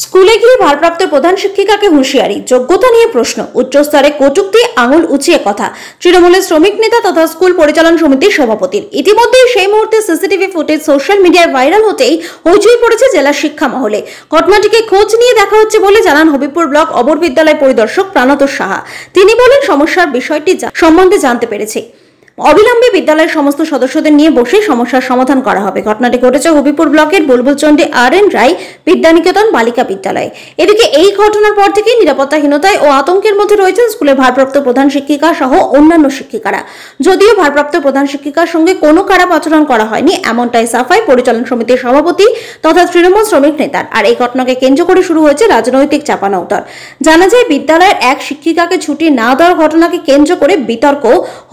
স্কুলে গিয়ে ভারপ্রাপ্ত প্রধান শিক্ষিকাকে হুঁশিয়ারি, যোগ্যতা নিয়ে প্রশ্ন, উচ্চস্তরে কটূক্তি, আঙুল উঁচিয়ে কথা তৃণমূলের শ্রমিক নেতা তথা স্কুল পরিচালন সমিতির সভাপতির। ইতিমধ্যেই সেই মুহূর্তে সিসিটিভি ফুটেজ সোশ্যাল মিডিয়ায় ভাইরাল হতেই হইচই পড়েছে জেলা শিক্ষা মহলে। ঘটনাটিকে খোঁজ নিয়ে দেখা হচ্ছে বলে জানান হবিপুর ব্লক অবর বিদ্যালয় পরিদর্শক প্রাণতোষ সাহা। তিনি বলেন, সমস্যার বিষয়টি সম্বন্ধে জানতে পেরেছে, অবিলম্বে বিদ্যালয়ের সমস্ত সদস্যদের নিয়ে বসে সমস্যার সমাধান করা হবে। ঘটনাটি ঘটেছে হবিপুর ব্লকের বুলবুলচন্ডী আর.এন. রায় বিদ্যানিকেতন বালিকা বিদ্যালয়ে। এদিকে এই ঘটনার পর থেকেই নিরাপত্তাহীনতায় ও আতঙ্কের মধ্যে রয়েছেন স্কুলের ভারপ্রাপ্ত প্রধান শিক্ষিকা সহ অন্যান্য শিক্ষিকারা। যদিও ভারপ্রাপ্ত প্রধান শিক্ষিকার সঙ্গে কোনো খারাপ আচরণ করা হয়নি, এমনটাই সাফাই পরিচালন সমিতির সভাপতি তথা তৃণমূল শ্রমিক নেতার। আর এই ঘটনাকে কেন্দ্র করে শুরু হয়েছে রাজনৈতিক চাপানোউতর। জানা যায়, বিদ্যালয়ের এক শিক্ষিকাকে ছুটি না দেওয়ার ঘটনাকে কেন্দ্র করে বিতর্ক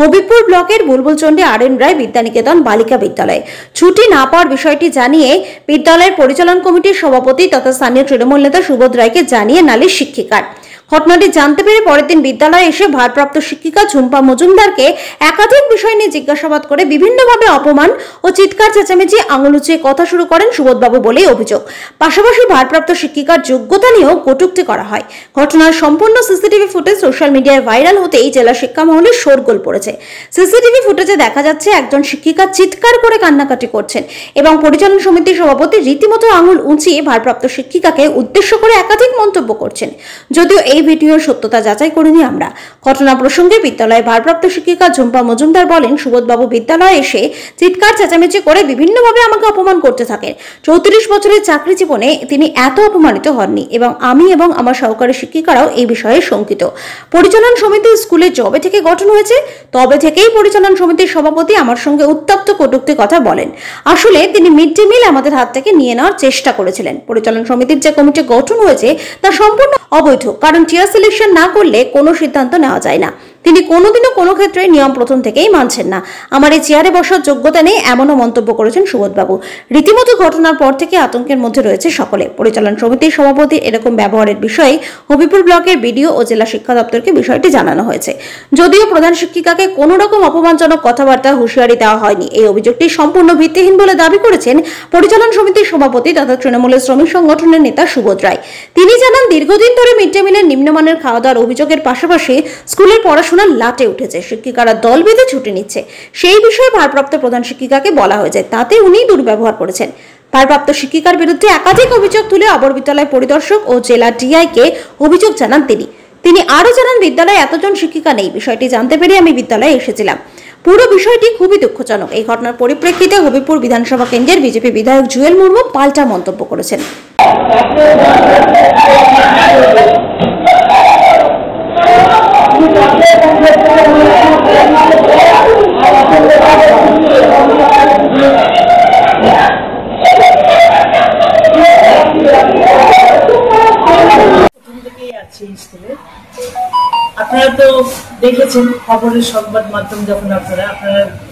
হবিপুর ব্লকের বুলবুলচন্ডী আর.এন. রায় বিদ্যানিকেতন বালিকা বিদ্যালয়ে। ছুটি না পাওয়ার বিষয়টি জানিয়ে বিদ্যালয়ের পরিচালন কমিটির সভাপতি তথা স্থানীয় তৃণমূল নেতা সুবোধ রায়কে জানিয়ে নালিশ শিক্ষিকার। ঘটনাটি জানতে পেরে পরের দিন বিদ্যালয়ে এসে ভারপ্রাপ্ত শিক্ষিকা ঝুম্পা মজুমদারকে একাধিক বিষয় নিয়ে জিজ্ঞাসাবাদ করে বিভিন্নভাবে অপমান ও চিৎকার চেঁচামেচি, আঙুল উঁচিয়ে কথা শুরু করেন সুবোধবাবু বলেই অভিযোগ। পাশাপাশি ভারপ্রাপ্ত শিক্ষিকার যোগ্যতা নিয়েও কটূক্তি করা হয়। ঘটনার সম্পূর্ণ সিসিটিভি ফুটেজ সোশ্যাল মিডিয়ায় ভাইরাল হতেই জেলা শিক্ষা মহলে শোরগোল পড়েছে। সিসিটিভি ফুটেজে দেখা যাচ্ছে একজন শিক্ষিকা চিৎকার করে কান্নাকাটি করছেন এবং পরিচালন সমিতির সভাপতি রীতিমতো আঙুল উঁচিয়ে ভারপ্রাপ্ত শিক্ষিকাকে উদ্দেশ্য করে একাধিক মন্তব্য করছেন। যদিও এই ভিডিওর সত্যতা যাচাই করিনি আমরা। ঘটনা প্রসঙ্গে বিদ্যালয়ের ভারপ্রাপ্ত শিক্ষিকা ঝুম্পা মজুমদার বলেন, সুবোধবাবু বিদ্যালয়ে এসে চিৎকার চেঁচামেচি করে বিভিন্নভাবে আমাকে অপমান করতে থাকেন। 34 বছরের চাকরি জীবনে তিনি এত অপমানিত হননি এবং আমি এবং আমার সহকারী শিক্ষিকারাও এই বিষয়ে শঙ্কিত। পরিচালন সমিতি স্কুলে যবে থেকে গঠন হয়েছে তবে থেকেই পরিচালন সমিতির সভাপতি আমার সঙ্গে উত্তপ্ত কটূক্তি কথা বলেন। আসলে তিনি মিড ডে মিল আমাদের হাত থেকে নিয়ে নেওয়ার চেষ্টা করেছিলেন। পরিচালন সমিতির যে কমিটি গঠন হয়েছে তা সম্পূর্ণ অবৈধ, কারণ টিয়ার সিলেকশন না করলে কোনো সিদ্ধান্ত নেওয়া যায় না। তিনি কোনোদিনও কোনো ক্ষেত্রে নিয়ম প্রথম থেকেই মানছেন না। আমার এই চেয়ারে বসার যোগ্যতা নেই, এমনও মন্তব্য করেছেন সুবোধবাবু। রীতিমতো ঘটনার পর থেকে আতঙ্কের মধ্যে রয়েছে সকলে। পরিচালন সমিতির সভাপতির এরকম ব্যবহারের বিষয়ে হবিপুর ব্লকের বিডিও ও জেলা শিক্ষা দপ্তরকে বিষয়টি জানানো হয়েছে। যদিও প্রধান শিক্ষিকাকে কোনো রকম অপমানজনক কথাবার্তা হুঁশিয়ারি দেওয়া হয়নি, এই অভিযোগটি সম্পূর্ণ ভিত্তিহীন বলে দাবি করেছেন পরিচালন সমিতির সভাপতি তথা তৃণমূলের শ্রমিক সংগঠনের নেতা সুবোধ রায়। তিনি জানান, দীর্ঘদিন ধরে মিড ডে মিলের নিম্নমানের খাওয়া দাওয়ার অভিযোগের পাশাপাশি স্কুলের পড়াশোনা লাটে উঠেছে। শিক্ষিকারা দল বেঁধে ছুটি নিচ্ছে, সেই বিষয়ে ভারপ্রাপ্ত প্রধান শিক্ষিকাকে বলা হয়েছে, তাতে উনি দুর্ব্যবহার করেছেন। ভারপ্রাপ্ত শিক্ষিকার বিরুদ্ধে একাধিক অভিযোগ তুলে অবর বিদ্যালয় পরিদর্শক ও জেলা ডিআইকে অভিযোগ জানান তিনি আরো জানান, বিদ্যালয়ে এতজন শিক্ষিকা নেই, বিষয়টি জানতে পেরে আমি বিদ্যালয়ে এসেছিলাম। পুরো বিষয়টি খুবই দুঃখজনক। এই ঘটনার পরিপ্রেক্ষিতে হবিপুর বিধানসভা কেন্দ্রের বিজেপি বিধায়ক জুয়েল মুর্মু পাল্টা মন্তব্য করেছেন। আপনারা তো দেখেছেন খবরের সংবাদ মাধ্যম, যখন আপনারা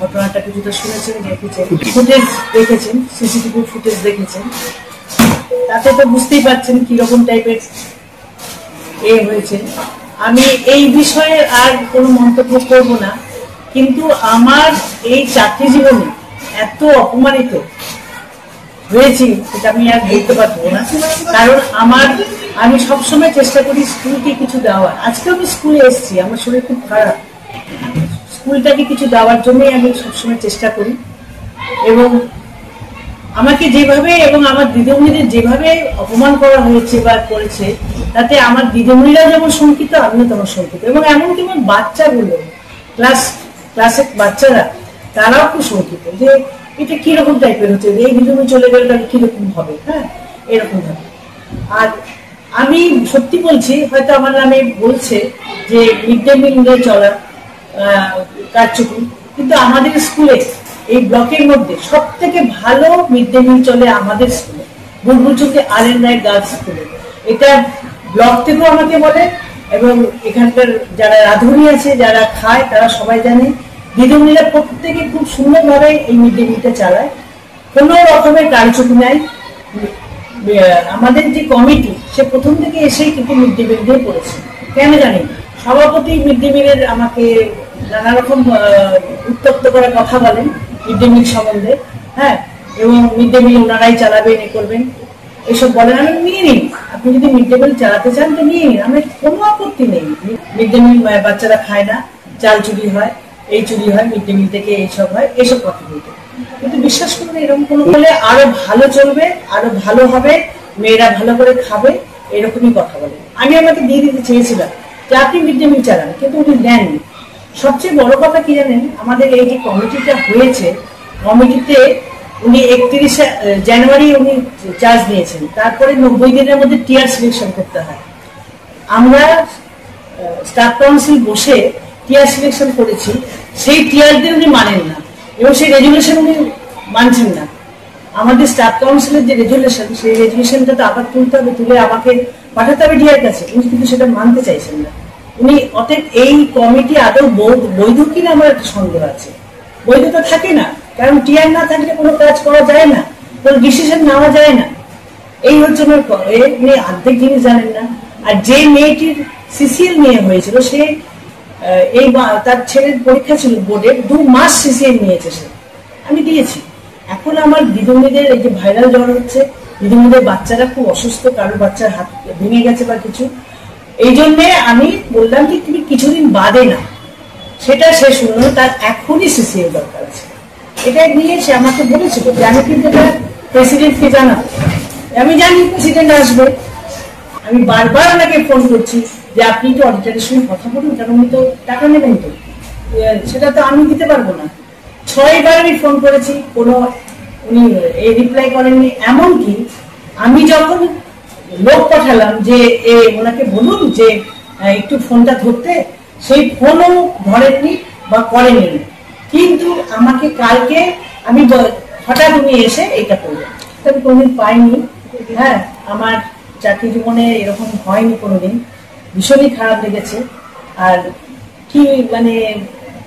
ঘটনাটা কিছুটা শুনেছেন, দেখেছেন, ফুটেজ দেখেছেন, সিসিটিভি ফুটেজ দেখেছেন, তাতে তো বুঝতেই পারছেন কিরকম টাইপের হয়েছে। আমি এই বিষয়ে আর কোনো মন্তব্য করব না, কিন্তু আমার এই চাকরি জীবনে এত অপমানিত হয়েছি সেটা আমি আর বলতে পারবো না। কারণ আমি সবসময় চেষ্টা করি স্কুলকে কিছু দেওয়ার। আজকে আমি স্কুলে এসেছি, আমার শরীর খুব খারাপ, স্কুলটাকে কিছু দেওয়ার জন্যই আমি সবসময় চেষ্টা করি। এবং আমাকে যেভাবে এবং আমার দিদিমণিদের যেভাবে অপমান করা হয়েছে বা করেছে, তাতে আমার দিদিমণিরা যেমন শঙ্কিত, আমিও তেমন শঙ্কিত। এবং এমনকি আমার বাচ্চাগুলো, ক্লাসের বাচ্চারা, তারাও খুব শঙ্কিত যে এটা কিরকম টাইপের হচ্ছে, এই দিদিমণি চলে গেলে তাহলে কিরকম হবে। হ্যাঁ, এরকম হবে। আর আমি সত্যি বলছি, হয়তো আমার নামে বলছে যে মিড ডে মিলে চলা কারচুপি, কিন্তু আমাদের স্কুলে এই ব্লকের মধ্যে সব থেকে ভালো মিড ডে মিল চলে আমাদের স্কুলে, বুলবুলচন্ডী আর.এন. রায় গার্লস স্কুলে। এটা ব্লক থেকেও আমাকে বলে এবং এখানকার যারা রাঁধুনি আছে, যারা খায়, তারা সবাই জানে। দিদিমণিরা প্রত্যেকে খুব সুন্দরভাবে এই মিড ডে মিলটা চালায়, কোনো রকমের কারচুপি নাই। আমাদের যে কমিটি সে প্রথম থেকে এসেই কিন্তু মিড ডে মিল দিয়ে পড়েছে, কেন জানি না। সভাপতি মিড ডে মিলের আমাকে নানা রকম উত্তপ্ত করে কথা বলেন মিড ডে মিল সম্বন্ধে, হ্যাঁ, এবং মিড ডে মিল ওনারাই চালাবেন, এ করবেন, এসব বলেন। আমি নিয়ে নিন, আপনি যদি মিড ডে মিল চালাতে চান তো নিয়ে নিন, আমার কোনো আপত্তি নেই। মিড ডে মিল বাচ্চারা খায় না, চাল চুরি হয়, এই চুরি হয়, মিড ডে মিল থেকে এইসব হয়, এইসব কথা বলতে। কিন্তু বিশ্বাস করুন এরকম কোনো বলে আরো ভালো চলবে, আরো ভালো হবে, মেয়েরা ভালো করে খাবে, এরকমই কথা বলে। আমি আমাকে দিয়ে দিতে চেয়েছিলাম যে আপনি মিড ডে মিল চালান, কিন্তু উনি দেননি। সবচেয়ে বড় কথা কি জানেন, আমাদের এই যে কমিটিটা হয়েছে, কমিটিতে উনি 31 জানুয়ারি উনি চার্জ নিয়েছেন, তারপরে 90 দিনের মধ্যে টিয়ার সিলেকশন করতে হয়। আমরা স্টাফ কাউন্সিল বসে টিয়ার সিলেকশন করেছি, সেই টিয়ারদের উনি মানেন না এবং সেই রেজুলেশন উনি মানছেন না। আমাদের স্টাফ কাউন্সিলের যে রেজুলেশন, সেই রেজুলেশনটা তো আবার তুলতে হবে, তুলে আমাকে পাঠাতে হবে টিয়ার কাছে, উনি কিন্তু সেটা মানতে চাইছেন না উনি। অতএব এই কমিটি আদৌ বৈধ কিনা আমার একটা সন্দেহ আছে। বৈধতা থাকে না, কারণ টিয়ার না থাকলে কোনো কাজ করা যায় না, কোনো ডিসিশন নেওয়া যায় না। এই হচ্ছে আমার, উনি অর্ধেক জিনিস জানেন না। আর যে মেয়েটির সিসিএল নিয়ে হয়েছিল, সে এই তার ছেলের পরীক্ষা ছিল বোর্ডের, 2 মাস সিসিএল নিয়েছে সে, আমি দিয়েছি। এখন আমার দিদিমণিদের এই যে ভাইরাল জ্বর হচ্ছে, দিদিমণিদের বাচ্চারা খুব অসুস্থ, কারোর বাচ্চার হাত ভেঙে গেছে বা কিছু, এই জন্য আমি বললাম কি তুমি কিছুদিন বাদে না, সেটা সে শুনলো, তার এখনই সিসিএল দরকার আছে। এটা নিয়ে সে আমাকে বলেছিল যে আমি কিন্তু এটা প্রেসিডেন্টকে জানাবো। আমি জানি প্রেসিডেন্ট আসবে, আমি বারবার ওনাকে ফোন করছি যে আপনি তো অডিটরের সঙ্গে কথা বলুন, কারণ উনি তো টাকা নেবেন, তো সেটা তো আমি দিতে পারবো না। 6 বার আমি ফোন করেছি, কোনো উনি রিপ্লাই করেননি। এমনকি আমি যখন লোক পাঠালাম যে ওনাকে বলুন যে একটু ফোনটা ধরতে, সেই ফোনও ধরেননি বা করেননি। কিন্তু আমাকে কালকে আমি হঠাৎ উনি এসে এটা করলেন, আমি কোনোদিন পাইনি। হ্যাঁ, আমার চাকরি জীবনে এরকম হয়নি কোনোদিন, ভীষণই খারাপ লেগেছে। আর কি মানে,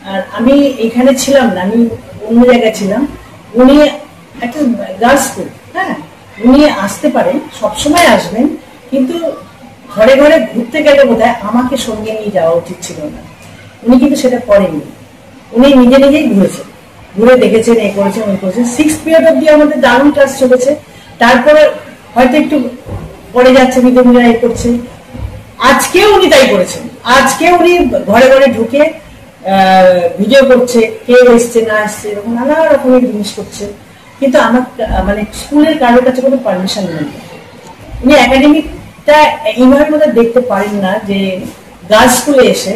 আর আমি এখানে ছিলাম না, আমি অন্য জায়গায় ছিলাম। উনি একটা গার্লস স্কুল, হ্যাঁ, উনি আসতে পারেন, সবসময় আসবেন, কিন্তু ঘরে ঘরে ঘুরতে গেলে বোধহয় আমাকে সঙ্গে নিয়ে যাওয়া উচিত ছিল না। উনি কিন্তু সেটা করেননি, উনি নিজে নিজেই ঘুরেছেন, ঘুরে দেখেছেন, এ করেছেন, ওই করেছেন। 6th পিরিয়ড অব্দি আমাদের দারুণ ক্লাস চলেছে, তারপরে হয়তো একটু পড়ে যাচ্ছে, বিদ্যালয়রা এ করছে। আজকেও উনি তাই করেছেন, আজকে উনি ঘরে ঘরে ঢুকে ভিডিও করছে, কে এসছে না এসছে, এরকম নানা রকমের জিনিস করছে। কিন্তু আমার মানে স্কুলের কারোর কাছে কোনো পারমিশন নেই। উনি একাডেমিকটা এইভাবে মধ্যে দেখতে পারেন না যে গার্লস স্কুলে এসে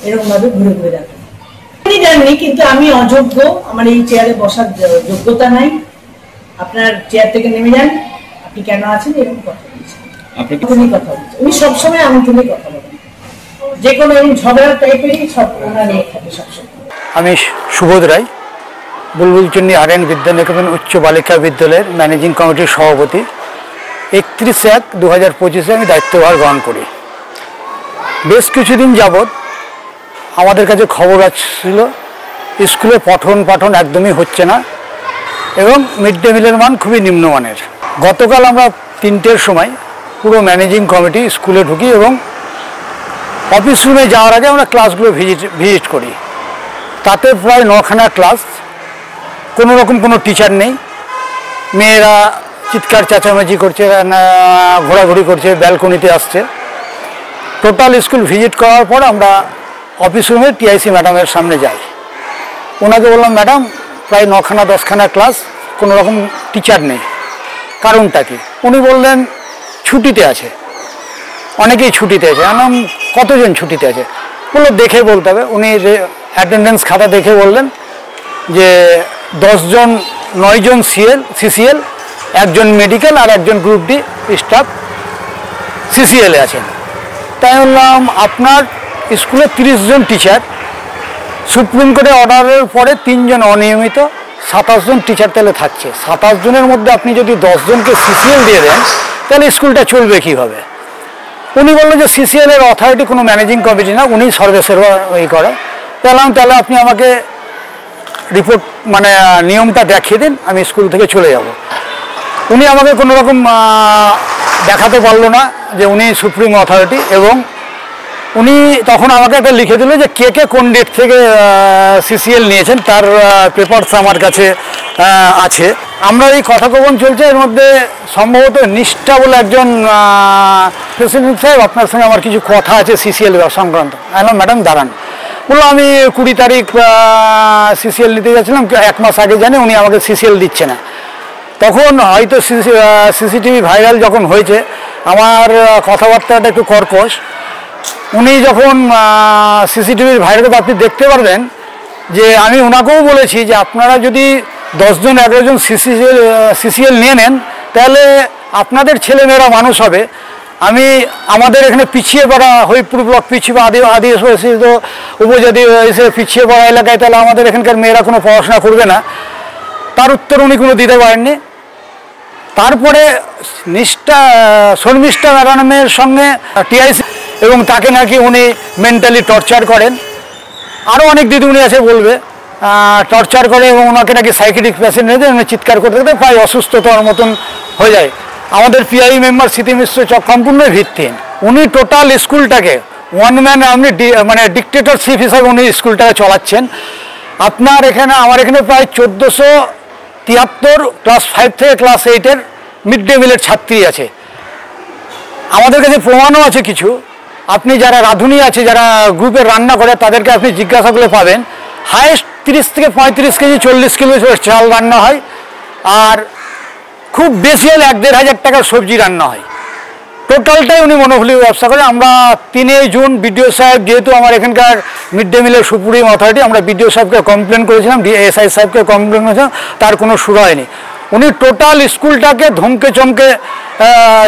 এরকম ভাবে ঘুরে ঘুরে দেখেন। উনি জানেননি, কিন্তু আমি অযোগ্য, আমার এই চেয়ারে বসার যোগ্যতা নাই, আপনার চেয়ার থেকে নেমে যান, আপনি কেন আছেন, এরকম কথা বলছেন। কথা বলছেন উনি সবসময় আমি তুলে কথা বলেন, যে কোনো ঝগড়া টাইপেরই সব ওনার নিয়ে থাকে সবসময়। আমি সুবোধ রায়, বুলবুলচন্ডী আর্যান বিদ্যানিকেতন উচ্চ বালিকা বিদ্যালয়ের ম্যানেজিং কমিটির সভাপতি। 31/1/2025 আমি দায়িত্বভার গ্রহণ করি। বেশ কিছুদিন যাবৎ আমাদের কাছে খবর আসছিল স্কুলে পঠন পাঠন একদমই হচ্ছে না এবং মিড ডে মিলের মান খুবই নিম্নমানের। গতকাল আমরা 3টের সময় পুরো ম্যানেজিং কমিটি স্কুলে ঢুকি এবং অফিস রুমে যাওয়ার আগে আমরা ক্লাসগুলো ভিজিট করি। তাতে প্রায় 9খানা ক্লাস, কোনো রকম কোনো টিচার নেই, মেয়েরা চিৎকার চেঁচামেচি করছে, ঘোরাঘুরি করছে, ব্যালকনিতে আসছে। টোটাল স্কুল ভিজিট করার পর আমরা অফিস রুমে টিআইসি ম্যাডামের সামনে যাই। ওনাকে বললাম, ম্যাডাম প্রায় 9খানা 10খানা ক্লাস, কোনো রকম টিচার নেই, কারণটা কি? উনি বললেন ছুটিতে আছে, অনেকেই ছুটিতে আছে। বললাম কতজন ছুটিতে আছে? বললো দেখে বলতে হবে। উনি অ্যাটেন্ডেন্স খাতা দেখে বললেন যে 10জন, 9জন সিসিএল, 1জন মেডিকেল আর 1জন গ্রুপ ডি স্টাফ সিসিএলে আছেন। তাই বললাম আপনার স্কুলে 30 জন টিচার, সুপ্রিম কোর্টের অর্ডারের পরে 3 জন অনিয়মিত, 27 জন টিচার তাহলে থাকছে। 27 জনের মধ্যে আপনি যদি 10 জনকে সিসিএল দিয়ে দেন তাহলে স্কুলটা চলবে কীভাবে? উনি বললেন যে সিসিএলের অথরিটি কোনো ম্যানেজিং কমিটি না, উনি সর্বেসর্বা করে। তাহলে আপনি আমাকে রিপোর্ট মানে নিয়মটা দেখিয়ে দিন, আমি স্কুল থেকে চলে যাব। উনি আমাকে কোনো রকম দেখাতে পারলো না যে উনি সুপ্রিম অথরিটি, এবং উনি তখন আমাকে একটা লিখে দিল যে কে কে কোন ডেট থেকে সিসিএল নিয়েছেন, তার পেপারস আমার কাছে আছে। আমরা এই কথোপকথন চলছে, এর মধ্যে সম্ভবত নিষ্ঠা বলে একজন প্রেসিডেন্ট সাহেব, আপনার সঙ্গে আমার কিছু কথা আছে সিসিএল সংক্রান্ত। হ্যালো ম্যাডাম দাঁড়ান, বললো আমি 20 তারিখ সিসিএল নিতে যাচ্ছিলাম, 1 মাস আগে জানি উনি আমাকে সিসিএল দিচ্ছে না। তখন হয়তো সিসিটিভি ভাইরাল যখন হয়েছে, আমার কথাবার্তাটা একটু কর্কশ। উনি যখন সিসিটিভির ভাইরাল আপনি দেখতে পারবেন যে আমি ওনাকেও বলেছি যে আপনারা যদি 10 জন 11 জন সিসিএল নিয়ে নেন তাহলে আপনাদের ছেলেমেয়েরা মানুষ হবে। আমাদের এখানে পিছিয়ে পড়া হরিপুর ব্লক পিছিয়ে আদিবাসী উপজাতি এসে পিছিয়ে পড়া এলাকায়, তাহলে আমাদের এখানকার মেয়েরা কোনো পড়াশোনা করবে না, তার উত্তর উনি কোনো দিতে পারেননি। তারপরে শর্মিষ্ঠা ম্যাডামের সঙ্গে টিআইসি, এবং তাকে নাকি উনি মেন্টালি টর্চার করেন। আরও অনেক দিদিমণি আছে বলবে, টর্চার করে এবং ওনাকে নাকি সাইকিয়াট্রিক পেশেন্ট নিয়ে যায়, উনি চিৎকার করতে করতে প্রায় অসুস্থতার মতন হয়ে যায়। আমাদের পিআই মেম্বার স্মৃতি মিশ্র সম্পূর্ণ ভিত্তিহীন। উনি টোটাল স্কুলটাকে ওয়ান ম্যান মানে ডিক্টেটরশিপ হিসাবে উনি স্কুলটাকে চালাচ্ছেন। আমার এখানে প্রায় 1473 ক্লাস 5 থেকে ক্লাস 8-এর মিড ডে মিলের ছাত্রী আছে। আমাদের কাছে প্রমাণও আছে কিছু। আপনি যারা রাঁধুনি আছে, যারা গ্রুপে রান্না করে, তাদেরকে আপনি জিজ্ঞাসা করলে পাবেন হায়েস্ট 30 থেকে 35 কেজি 40 কিলো চাল রান্না হয়, আর খুব বেশি হলে 1-1.5 টাকার সবজি রান্না হয়। টোটালটাই উনি মনোফুলি ব্যবসা করে। আমরা 3 জুন বিডিও সাহেব, যেহেতু আমার এখানকার মিড ডে মিলের সুপ্রিম অথরিটি, আমরা বিডিও সাহেবকে কমপ্লেন করেছিলাম, এসআই সাহেবকে কমপ্লেন করেছিলাম, তার কোনো সুরা হয়নি। উনি টোটাল স্কুলটাকে ধমকে চমকে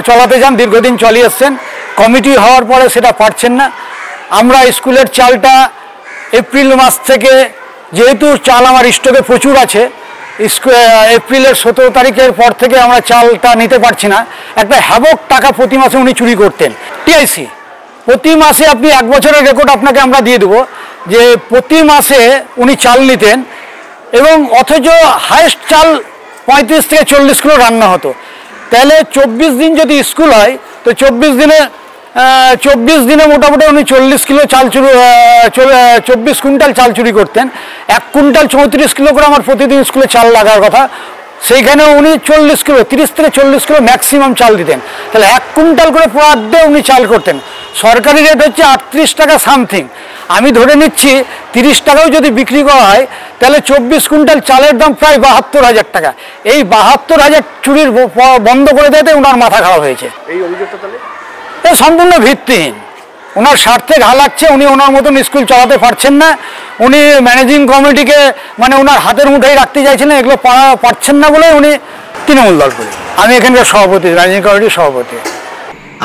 চালাতে চান, দীর্ঘদিন চালিয়ে এসছেন। কমিটি হওয়ার পরে সেটা পারছেন না। আমরা স্কুলের চালটা এপ্রিল মাস থেকে, যেহেতু চাল আমার স্টকে প্রচুর আছে, এপ্রিলের 17 তারিখের পর থেকে আমরা চালটা নিতে পারছি না। একটা হ্যাবক টাকা প্রতি মাসে উনি চুরি করতেন। টিআইসি প্রতি মাসে, আপনি 1 বছরের রেকর্ড আপনাকে আমরা দিয়ে দেবো, যে প্রতি মাসে উনি চাল নিতেন, এবং অথচ হায়েস্ট চাল 35 থেকে 40 কিলো রান্না হতো। তাহলে 24 দিন যদি স্কুল হয়, তো 24 দিনে মোটামুটি উনি 40 কিলো চাল চুরি, 24 কুইন্টাল চাল চুরি করতেন। 1 কুইন্টাল 34 কিলো করে আমার প্রতিদিন স্কুলে চাল লাগার কথা, সেইখানে উনি 40 কিলো, 30 থেকে 40 কিলো ম্যাক্সিমাম চাল দিতেন। তাহলে 1 কুইন্টাল করে পার ডে উনি চাল করতেন। সরকারি রেট হচ্ছে 38 টাকা সামথিং। আমি ধরে নিচ্ছি 30 টাকাও যদি বিক্রি করা হয়, তাহলে 24 কুইন্টাল চালের দাম প্রায় 72,000 টাকা। এই 72,000 চুরির বন্ধ করে দিতে ওনার মাথা খারাপ হয়েছে। এই অভিযোগটা তাহলে সম্পূর্ণ ভিত্তিহীন। ওনার স্বার্থে ঘা লাগছে, উনি ওনার মতন স্কুল চালাতে পারছেন না। উনি ম্যানেজিং কমিটিকে মানে ওনার হাতের মুঠোয় রাখতে চাইছিলেন, এগুলো পারছেন না বলে উনি তৃণমূল দল করি। আমি এখানকার সভাপতি, ম্যানেজিং কমিটির সভাপতি।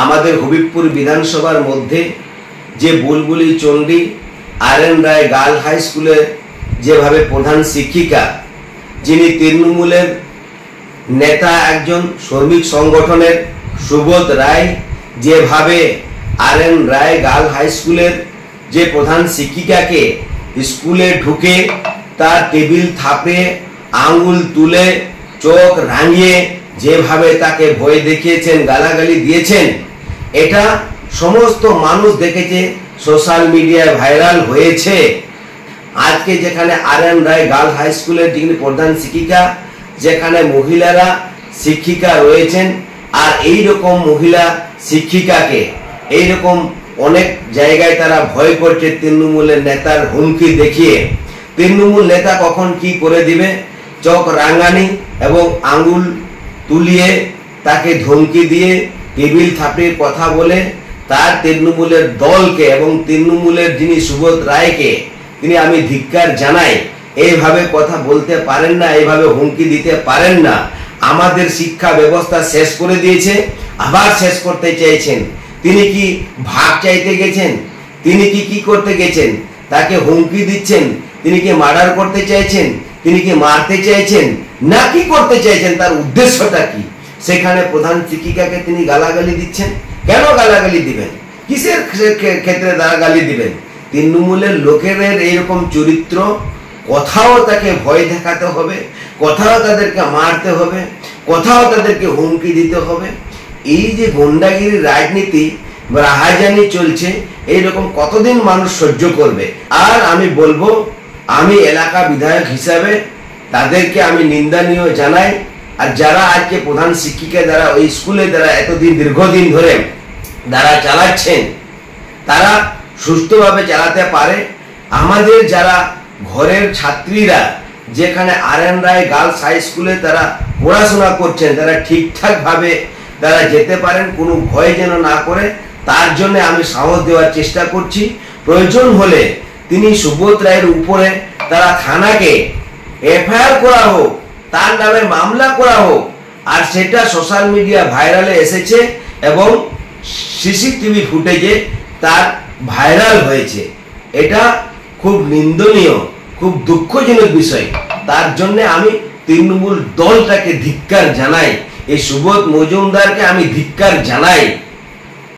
আমাদের হবিবপুর বিধানসভার মধ্যে যে বুলবুলি চণ্ডী RN রায় গার্ল হাই স্কুলের যেভাবে প্রধান শিক্ষিকা, যিনি তৃণমূলের নেতা, একজন শ্রমিক সংগঠনের সুবোধ রায়, যেভাবে RN রায় গার্ল হাই স্কুলের যে প্রধান শিক্ষিকাকে স্কুলে ঢুকে তার টেবিল থাপে আঙ্গুল তুলে চোখ রাঙিয়ে যেভাবে তাকে ভয় দেখিয়েছেন, গালাগালি দিয়েছেন, এটা সমস্ত মানুষ দেখেছে, সোশ্যাল মিডিয়ায় ভাইরাল হয়েছে। আজকে যেখানে RN রায় গার্ল হাই স্কুলের যিনি প্রধান শিক্ষিকা, যেখানে মহিলারা শিক্ষিকা রয়েছেন, আর এই রকম মহিলা শিক্ষিকাকে এইরকম অনেক জায়গায় তারা ভয় করছে তৃণমূলের নেতার হুমকি দেখিয়ে। তৃণমূল নেতা কখন কি করে দিবে, চোখ রাঙানি এবং আঙ্গুল তুলিয়ে তাকে ধমকি দিয়ে টেবিল থাপড়িয়ে কথা বলে তার তৃণমূলের দলকে এবং তৃণমূলের যিনি সুবোধ রায়কে তিনি আমি ধিক্কার জানাই। এইভাবে কথা বলতে পারেন না, এইভাবে হুমকি দিতে পারেন না। আমাদের শিক্ষা ব্যবস্থা শেষ করে দিয়েছে, আবার শেষ করতে চাইছেন। তিনি কি ভাগ চাইতে গেছেন? তিনি কি করতে গেছেন? তাকে হুমকি দিচ্ছেন? তিনি কি মার্ডার করতে চাইছেন? তিনি কি মারতে চাইছেন? না কি করতে চাইছেন? তার উদ্দেশ্যটা কি? সেখানে প্রধান শিক্ষিকাকে তিনি গালাগালি দিচ্ছেন। কেন গালাগালি দিবেন? কিসের ক্ষেত্রে তারা গালি দিবেন? তৃণমূলের লোকেদের এইরকম চরিত্র, কোথাও তাকে ভয় দেখাতে হবে, কোথাও তাদেরকে মারতে হবে, কোথাও তাদেরকে হুমকি দিতে হবে। এই যে গুন্ডাগিরি রাজনীতি বা রাহাজানি চলছে, এইরকম কতদিন মানুষ সহ্য করবে? আর আমি বলবো, আমি এলাকা বিধায়ক হিসাবে তাদেরকে আমি নিন্দনীয় জানাই। আর যারা আজকে প্রধান শিক্ষিকা দ্বারা ওই স্কুলে দ্বারা এতদিন দীর্ঘদিন ধরে যারা চালাচ্ছেন, তারা সুস্থভাবে চালাতে পারে। আমাদের যারা ঘরের ছাত্রীরা যেখানে আর.এন. রায় গার্লস হাই স্কুলে তারা পড়াশোনা করছেন, তারা ঠিকঠাক ভাবে তারা যেতে পারেন, কোনো ভয় যেন না করে, তার জন্য আমি সাহস দেওয়ার চেষ্টা করছি। প্রয়োজন হলে তিনি সুবোধ রায়ের উপরে তারা থানাকে এফআইআর করা হোক, তার নামে মামলা করা হোক। আর সেটা সোশ্যাল মিডিয়া ভাইরালে এসেছে এবং সিসিটিভি ফুটেজে তার ভাইরাল হয়েছে। এটা খুব নিন্দনীয়, খুব দুঃখজনক বিষয়। তার জন্য আমি তৃণমূল দলটাকে ধিক্কার জানাই, এই সুবোধ মজুমদারকে আমি ধিক্কার জানাই।